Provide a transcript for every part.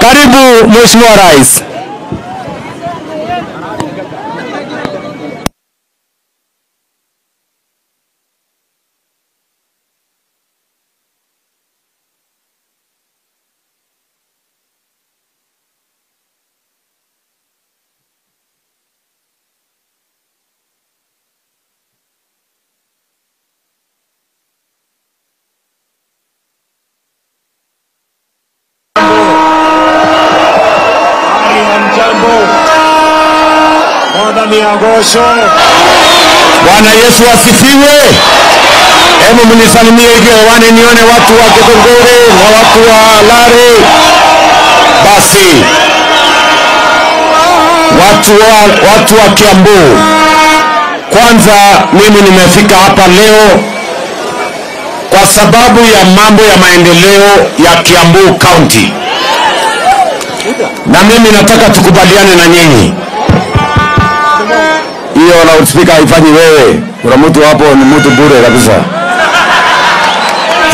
Karibu Mheshimiwa Rais. Bwana Yesu asifiwe. Hebu mnisalimie hivi hewani nione watu wa Githunguri na watu wa Lare. Basi watu wa Kiambu, kwanza mimi nimefika hapa leo kwa sababu ya mambo ya maendeleo ya Kiambu County, na mimi nataka tukubaliane na nyinyi. Hiyo loudspeaker haifanyi wewe. Kuna mtu hapo ni mtu bure kabisa.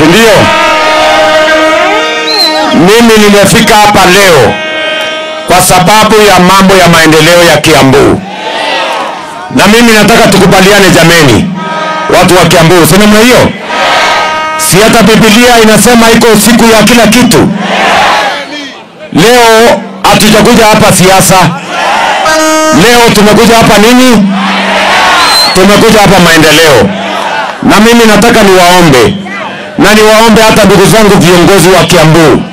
Ndio. Mimi nimefika hapa leo kwa sababu ya mambo ya maendeleo ya Kiambu. Na mimi nataka tukubaliane jameni. Watu wa Kiambu, si namna hiyo? Si hata Biblia inasema iko siku ya kila kitu. Leo hatujakuja hapa siasa. Leo tumekuja hapa nini? Tumekuja hapa maendeleo. Na mimi nataka niwaombe, na niwaombe hata ndugu zangu viongozi wa Kiambu,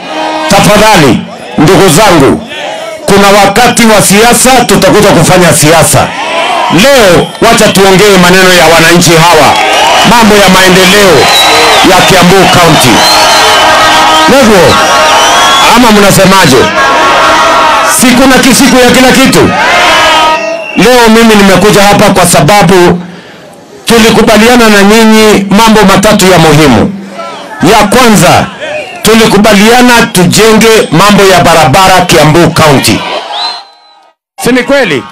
tafadhali ndugu zangu, kuna wakati wa siasa tutakuja kufanya siasa. Leo wacha tuongee maneno ya wananchi hawa, mambo ya maendeleo ya Kiambu County. Ndio. Ama mnasemaje? Siku na kisiku ya kila kitu. Leo mimi nimekuja hapa kwa sababu tulikubaliana na nyinyi mambo matatu ya muhimu. Ya kwanza, tulikubaliana tujenge mambo ya barabara Kiambu County. Si ni kweli?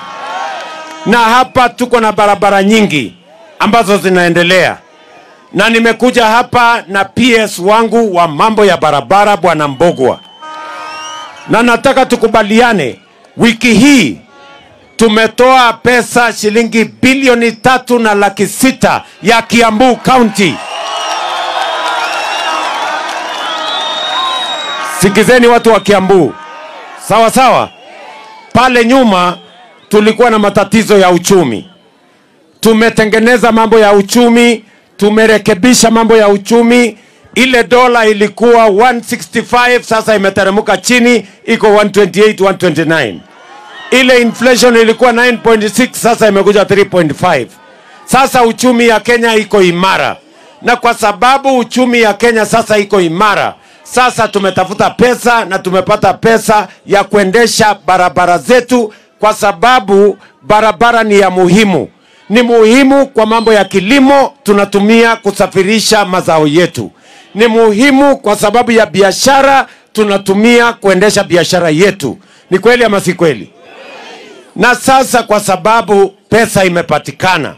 Na hapa tuko na barabara nyingi ambazo zinaendelea. Na nimekuja hapa na PS wangu wa mambo ya barabara Bwana Mbogwa. Na nataka tukubaliane, wiki hii tumetoa pesa shilingi bilioni 3.6 ya Kiambu County. Sikizeni watu wa Kiambu. Sawa sawa. Pale nyuma tulikuwa na matatizo ya uchumi. Tumetengeneza mambo ya uchumi, tumerekebisha mambo ya uchumi. Ile dola ilikuwa 165, sasa imeteremka chini, iko 128, 129. Ile inflation ilikuwa 9.6, sasa imekuja 3.5. Sasa uchumi ya Kenya iko imara. Na kwa sababu uchumi ya Kenya sasa iko imara, sasa tumetafuta pesa na tumepata pesa ya kuendesha barabara zetu, kwa sababu barabara ni ya muhimu. Ni muhimu kwa mambo ya kilimo, tunatumia kusafirisha mazao yetu. Ni muhimu kwa sababu ya biashara, tunatumia kuendesha biashara yetu. Ni kweli ama si kweli? Na sasa kwa sababu pesa imepatikana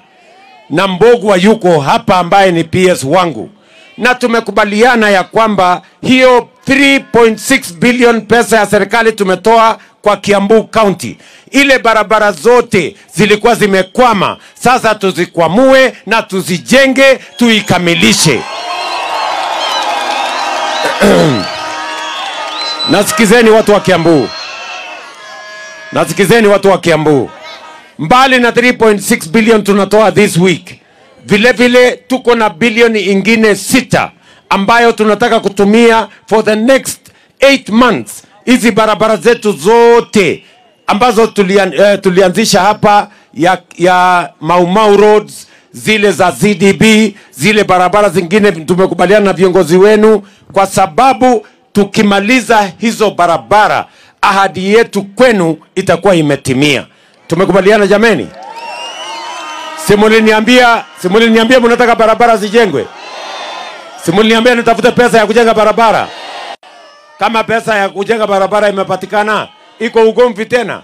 na Mbogwa yuko hapa ambaye ni PS wangu, na tumekubaliana ya kwamba hiyo 3.6 billion pesa ya serikali tumetoa kwa Kiambu County. Ile barabara zote zilikuwa zimekwama, sasa tuzikwamue na tuzijenge, tuikamilishe. Nasikizeni watu wa Kiambu. Nasikizeni watu wa Kiambu. Mbali na 3.6 billion tunatoa this week, vile vile tuko na bilioni ingine 6 ambayo tunataka kutumia for the next 8 months. Hizi barabara zetu zote ambazo tulianzisha hapa ya Mau Roads, zile za ZDB, zile barabara zingine tumekubaliana na viongozi wenu, kwa sababu tukimaliza hizo barabara ahadi yetu kwenu itakuwa imetimia. Tumekubaliana jameni? Simuliniambia mnataka barabara zijengwe? Simuliniambia nitafute pesa ya kujenga barabara? Kama pesa ya kujenga barabara imepatikana, iko ugomvi tena?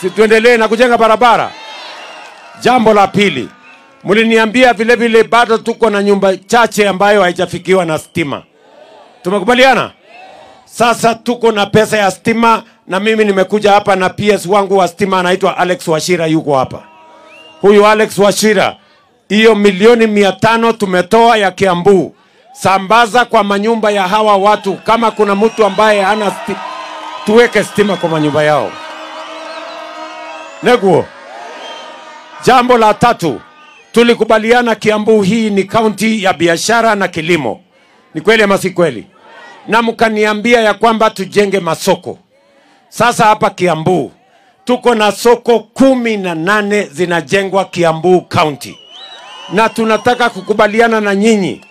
Si tuendelee na kujenga barabara? Jambo la pili, mliniambia vile vile bado tuko na nyumba chache ambayo haijafikiwa na stima. Tumekubaliana? Sasa tuko na pesa ya stima, na mimi nimekuja hapa na PS wangu wa stima anaitwa Alex Wachira, yuko hapa. Huyu Alex Wachira, hiyo milioni 500 tumetoa ya Kiambu, sambaza kwa manyumba ya hawa watu. Kama kuna mtu ambaye hana stima, tuweke stima kwa manyumba yao. Neguo. Jambo la tatu, tulikubaliana Kiambu hii ni kaunti ya biashara na kilimo. Ni kweli ama si kweli? Na mkaniambia ya kwamba tujenge masoko. Sasa hapa Kiambu tuko na soko 18 zinajengwa Kiambu County. Na tunataka kukubaliana na nyinyi,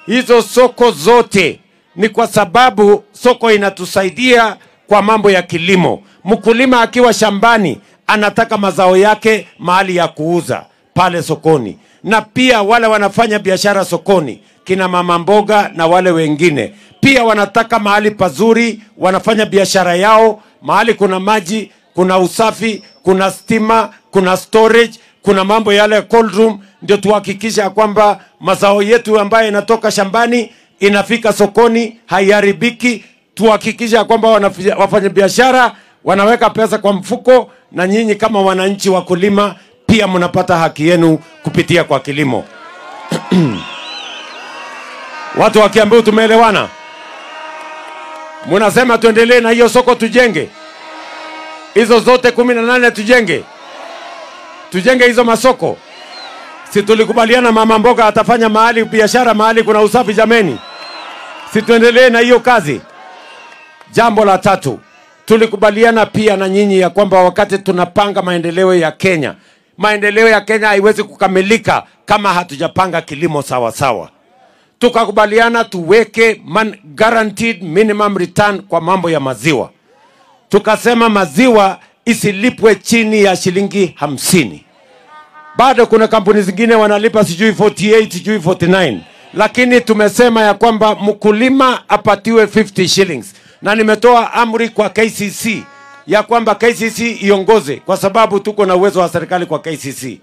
hizo soko zote ni kwa sababu soko inatusaidia kwa mambo ya kilimo. Mkulima akiwa shambani anataka mazao yake mahali ya kuuza pale sokoni. Na pia wale wanafanya biashara sokoni, kina mama mboga na wale wengine, pia wanataka mahali pazuri wanafanya biashara yao, mahali kuna maji, kuna usafi, kuna stima, kuna storage, kuna mambo yale cold room. Ndio tuhakikisha kwamba mazao yetu ambayo inatoka shambani inafika sokoni, haiharibiki. Tuhakikisha kwamba wafanya biashara wanaweka pesa kwa mfuko, na nyinyi kama wananchi wakulima pia mnapata haki yenu kupitia kwa kilimo. Watu wa Kiambu tumeelewana? Mnasema tuendelee na hiyo soko tujenge? Hizo zote 18 tujenge? Tujenge hizo masoko? Si tulikubaliana mama mboga atafanya mahali biashara, mahali kuna usafi jameni? Si tuendelee na hiyo kazi? Jambo la tatu, tulikubaliana pia na nyinyi ya kwamba wakati tunapanga maendeleo ya Kenya, maendeleo ya Kenya haiwezi kukamilika kama hatujapanga kilimo sawa sawa. Tukakubaliana tuweke guaranteed minimum return kwa mambo ya maziwa. Tukasema maziwa isilipwe chini ya shilingi 50. Bado kuna kampuni zingine wanalipa sijui 48, sijui 49. Lakini tumesema ya kwamba mkulima apatiwe 50 shillings. Na nimetoa amri kwa KCC ya kwamba KCC iongoze, kwa sababu tuko na uwezo wa serikali kwa KCC.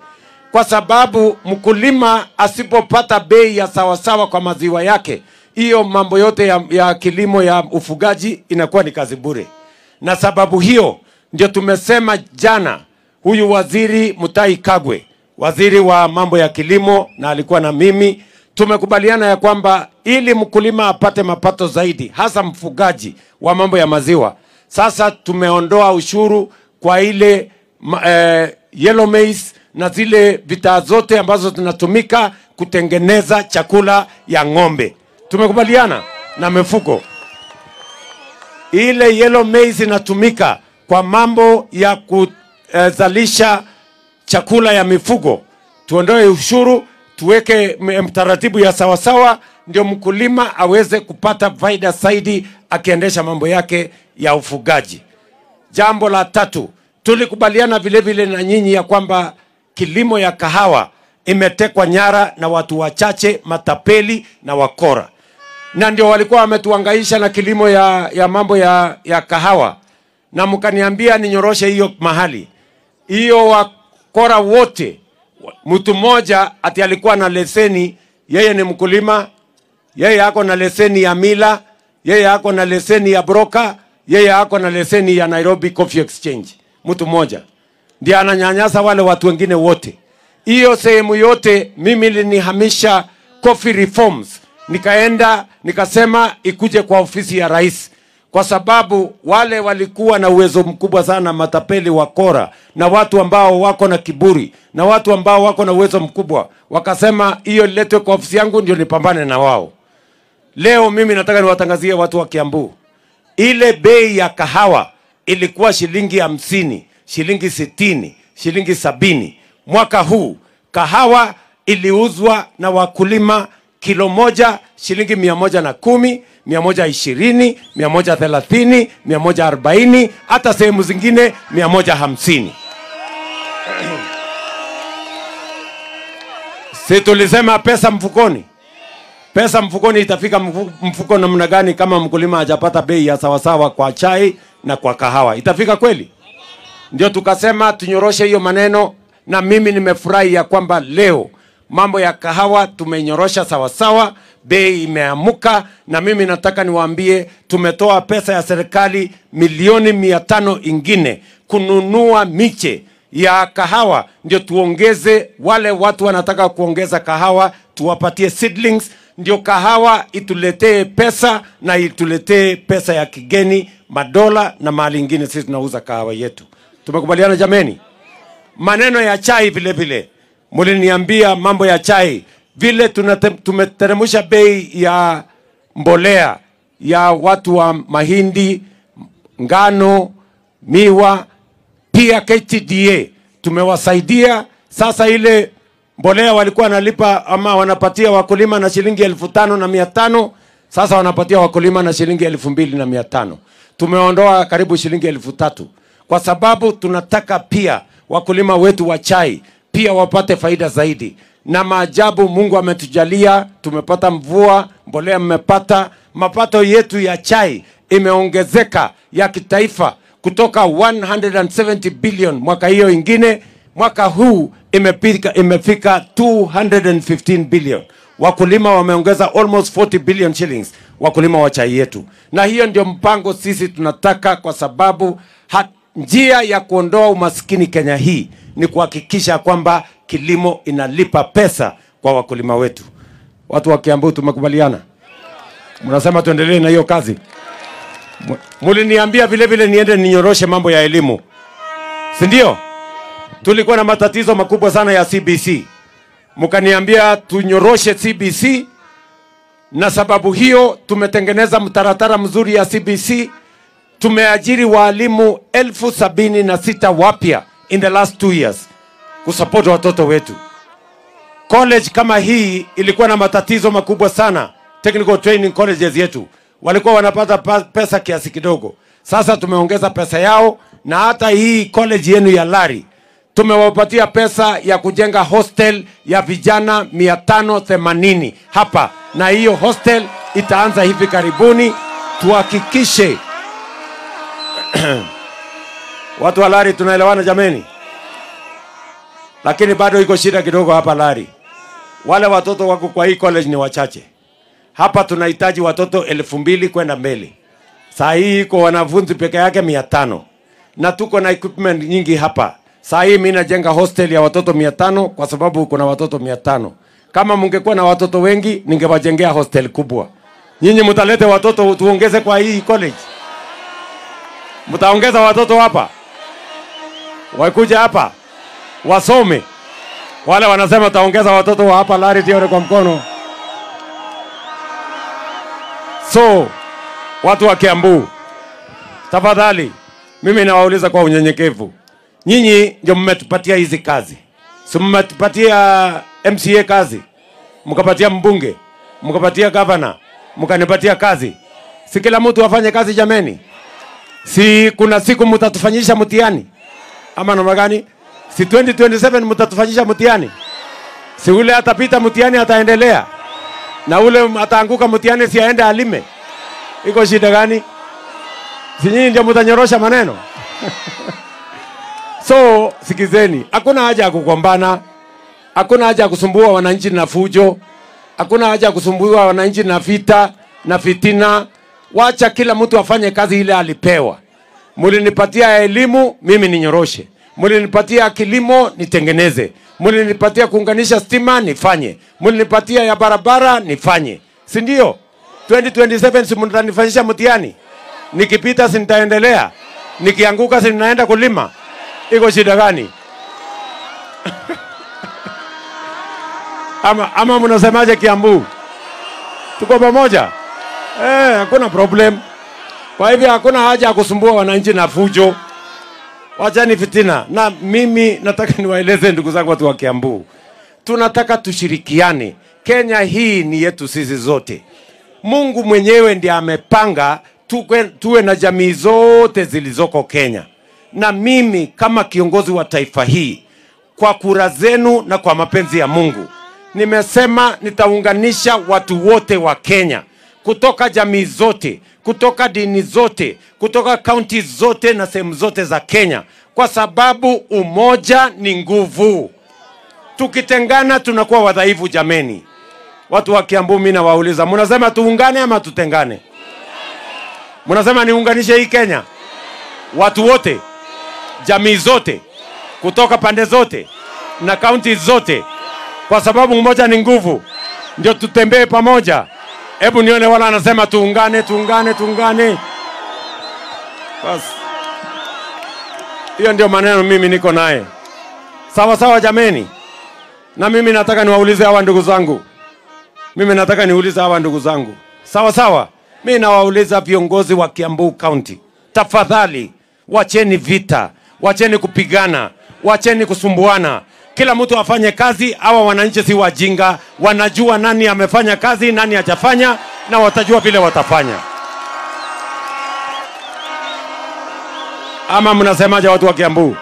Kwa sababu mkulima asipopata bei ya sawasawa kwa maziwa yake, hiyo mambo yote ya kilimo ya ufugaji inakuwa ni kazi bure. Na sababu hiyo ndio tumesema jana, huyu waziri Mutahi Kagwe, waziri wa mambo ya kilimo, na alikuwa na mimi, tumekubaliana ya kwamba ili mkulima apate mapato zaidi, hasa mfugaji wa mambo ya maziwa, sasa tumeondoa ushuru kwa ile yellow maize na zile bidhaa zote ambazo zinatumika kutengeneza chakula ya ng'ombe. Tumekubaliana na mifugo. Ile yellow maize inatumika kwa mambo ya kuzalisha chakula ya mifugo. Tuondoe ushuru, tuweke mtaratibu ya sawasawa, ndio mkulima aweze kupata faida zaidi akiendesha mambo yake ya ufugaji. Jambo la tatu, tulikubaliana vile vile na nyinyi ya kwamba kilimo ya kahawa imetekwa nyara na watu wachache, matapeli na wakora. Na ndio walikuwa wametuangaisha na kilimo ya mambo ya kahawa. Na mkaniambia ninyoroshe hiyo mahali. Hiyo wakora wote, mtu mmoja ati alikuwa na leseni, yeye ni mkulima, yeye ako na leseni ya Mila, yeye ako na leseni ya broker, yeye ako na leseni ya Nairobi Coffee Exchange. Mtu mmoja ndiye ananyanyasa wale watu wengine wote. Hiyo sehemu yote mimi nilihamisha coffee reforms. Nikaenda nikasema ikuje kwa ofisi ya rais, kwa sababu wale walikuwa na uwezo mkubwa sana, matapeli, wakora na watu ambao wako na kiburi na watu ambao wako na uwezo mkubwa. Wakasema hiyo letwe kwa ofisi yangu ndio nipambane na wao. Leo mimi nataka niwatangazie watu wa Kiambu, ile bei ya kahawa ilikuwa shilingi 50, shilingi 60, shilingi 70. Mwaka huu kahawa iliuzwa na wakulima kilo moja shilingi 110, 120, 130, 140, hata sehemu zingine 150. Si tulisema pesa mfukoni? Pesa mfukoni itafika mfuko namna gani kama mkulima hajapata bei ya sawasawa kwa chai na kwa kahawa? Itafika kweli? Ndio tukasema tunyoroshe hiyo maneno, na mimi nimefurahi ya kwamba leo mambo ya kahawa tumenyorosha sawa sawa, bei imeamuka, na mimi nataka niwaambie tumetoa pesa ya serikali milioni 500 ingine kununua miche ya kahawa, ndio tuongeze wale watu wanataka kuongeza kahawa, tuwapatie seedlings, ndio kahawa ituletee pesa na ituletee pesa ya kigeni, madola na mali ingine. Sisi tunauza kahawa yetu. Tumekubaliana jameni? Maneno ya chai vile vile, muliniambia mambo ya chai vile tumeteremsha bei ya mbolea ya watu wa mahindi, ngano, miwa, pia KTDA tumewasaidia. Sasa ile mbolea walikuwa wanalipa ama wanapatia wakulima na shilingi 5,500, sasa wanapatia wakulima na shilingi 2,500. Tumeondoa karibu shilingi 3,000 kwa sababu tunataka pia wakulima wetu wa chai pia wapate faida zaidi. Na maajabu, Mungu ametujalia, tumepata mvua, mbolea mmepata, mapato yetu ya chai imeongezeka ya kitaifa kutoka 170 billion mwaka hiyo ingine, mwaka huu imefika 215 billion. Wakulima wameongeza almost 40 billion shillings, wakulima wa chai yetu. Na hiyo ndio mpango sisi tunataka, kwa sababu njia ya kuondoa umaskini Kenya hii ni kuhakikisha kwamba kilimo inalipa pesa kwa wakulima wetu. Watu wa Kiambu tumekubaliana? Mnasema tuendelee na hiyo kazi? Muliniambia vile vile niende ninyoroshe mambo ya elimu, si ndio? Tulikuwa na matatizo makubwa sana ya CBC, mkaniambia tunyoroshe CBC, na sababu hiyo tumetengeneza mtaratara mzuri ya CBC. Tumeajiri walimu 76,000 wapya in the last 2 years kusupport watoto wetu. College kama hii ilikuwa na matatizo makubwa sana. Technical training colleges yetu walikuwa wanapata pesa kiasi kidogo. Sasa tumeongeza pesa yao, na hata hii college yenu ya Lari tumewapatia pesa ya kujenga hostel ya vijana 580 hapa, na hiyo hostel itaanza hivi karibuni. Tuhakikishe watu wa Lari tunaelewana jameni? Lakini bado iko shida kidogo hapa Lari. Wale watoto wako kwa hii college ni wachache. Hapa tunahitaji watoto 2,000 kwenda mbele. Saa hii iko wanafunzi peke yake 500. Na tuko na equipment nyingi hapa. Saa hii mimi najenga hostel ya watoto 500 kwa sababu kuna watoto 500. Kama mungekuwa na watoto wengi ningewajengea hostel kubwa. Nyinyi mtalete watoto tuongeze kwa hii college? Mtaongeza watoto hapa? Wakuja hapa wasome. Wale wanasema taongeza watoto wa hapa Lari tione kwa mkono. So, watu wa Kiambu, tafadhali, mimi nawauliza kwa unyenyekevu. Nyinyi ndio mmetupatia hizi kazi. Si mmetupatia MCA kazi, mkapatia mbunge, mkapatia governor, mkanipatia kazi. Si kila mtu afanye kazi jameni? Si kuna siku mtatufanyisha mtihani? Ama namna gani? Si 2027 mtatufanyisha mtihani? Si ule atapita mtihani ataendelea? Na ule ataanguka mtihani si aende alime? Iko shida gani? Si nyinyi ndio mtanyorosha maneno? So, sikizeni, hakuna haja ya kugombana, hakuna haja ya kusumbua wananchi na fujo, hakuna haja ya kusumbua wananchi na vita na fitina. Wacha kila mtu afanye kazi ile alipewa. Mulinipatia elimu, mimi ninyoroshe. Mulinipatia kilimo, nitengeneze. Mulinipatia kuunganisha stima, nifanye. Mulinipatia ya barabara, nifanye. Si ndio? 2027 si mtanifanyisha mtihani? Nikipita si nitaendelea? Nikianguka si ninaenda kulima? Iko shida gani? ama mnasemaje Kiambu? Tuko pamoja? Hakuna problem. Kwa hivyo hakuna haja ya kusumbua wananchi na fujo. Wachani fitina. Na mimi nataka niwaeleze ndugu zangu watu wa Kiambu. Tunataka tushirikiane. Kenya hii ni yetu sisi zote. Mungu mwenyewe ndiye amepanga tuwe na jamii zote zilizoko Kenya. Na mimi kama kiongozi wa taifa hii, kwa kura zenu na kwa mapenzi ya Mungu, nimesema nitaunganisha watu wote wa Kenya, kutoka jamii zote, kutoka dini zote, kutoka kaunti zote na sehemu zote za Kenya, kwa sababu umoja ni nguvu. Tukitengana tunakuwa wadhaifu jameni. Watu wa Kiambu mimi nawauliza, mnasema tuungane ama tutengane? Mnasema niunganishe hii Kenya? Watu wote, jamii zote, kutoka pande zote na kaunti zote, kwa sababu mmoja ni nguvu. Ndio tutembee pamoja. Hebu nione wala anasema tuungane, tuungane, tuungane. Basi. Hiyo ndio maneno mimi niko naye. Sawa sawa jameni. Na mimi nataka niwaulize hawa ndugu zangu. Sawa sawa. Mimi nawauliza viongozi wa Kiambu County. Tafadhali, wacheni vita, wacheni kupigana, wacheni kusumbuana. Kila mtu afanye kazi. Hawa wananchi si wajinga, wanajua nani amefanya kazi, nani hajafanya, na watajua vile watafanya. Ama mnasemaje watu wa Kiambu?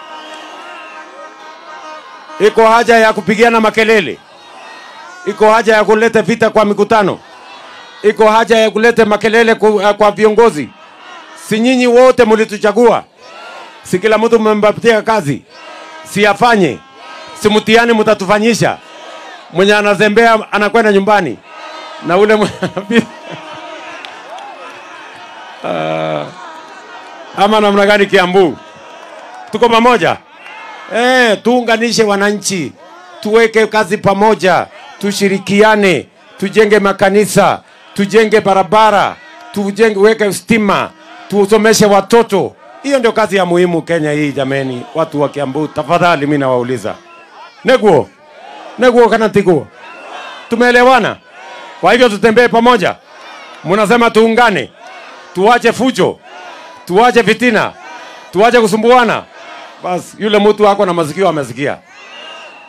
Iko haja ya kupigiana makelele? Iko haja ya kuleta vita kwa mikutano? Iko haja ya kuleta makelele kwa viongozi? Si nyinyi wote mlituchagua? Si kila mtu mmempatia kazi? Si afanye? Si mtihani mtatufanyisha? Mwenye anazembea anakwenda nyumbani na ule ama namna gani Kiambu? Tuko pamoja? Tuunganishe wananchi, tuweke kazi pamoja, tushirikiane, tujenge makanisa, tujenge barabara, weke stima, tusomeshe watoto. Hiyo ndio kazi ya muhimu Kenya hii jameni. Watu wa Kiambu, tafadhali mimi nawauliza. Neguo kana tiguo? Tumeelewana? Kwa hivyo tutembee pamoja. Mnasema tuungane, tuache fujo, tuache fitina, tuache kusumbuana. Bas, yule mtu wako na masikio amesikia.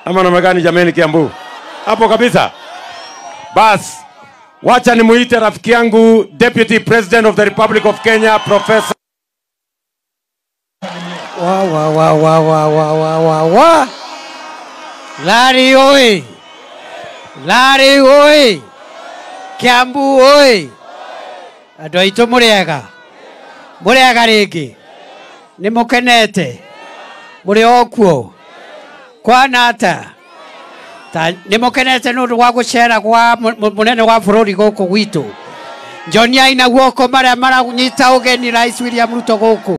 Ama namna gani jameni Kiambu? Hapo kabisa. Bas, wacha nimuite rafiki yangu Deputy President of the Republic of Kenya, Professor. Lari oi! Lari oi! Kiambu oi! Andũ aitũ mũrĩega? Mũrĩega rĩngĩ? Nĩ mũkenete? Mũrĩ o kuo? Kwana atĩa? Nĩ mũkenete nĩ ũndũ wa gũcera kwa mũnene wa bũrũri gũkũ gwitũ? Njoniai na guoko marĩa maranyita ũgeni Rais William Ruto gũkũ.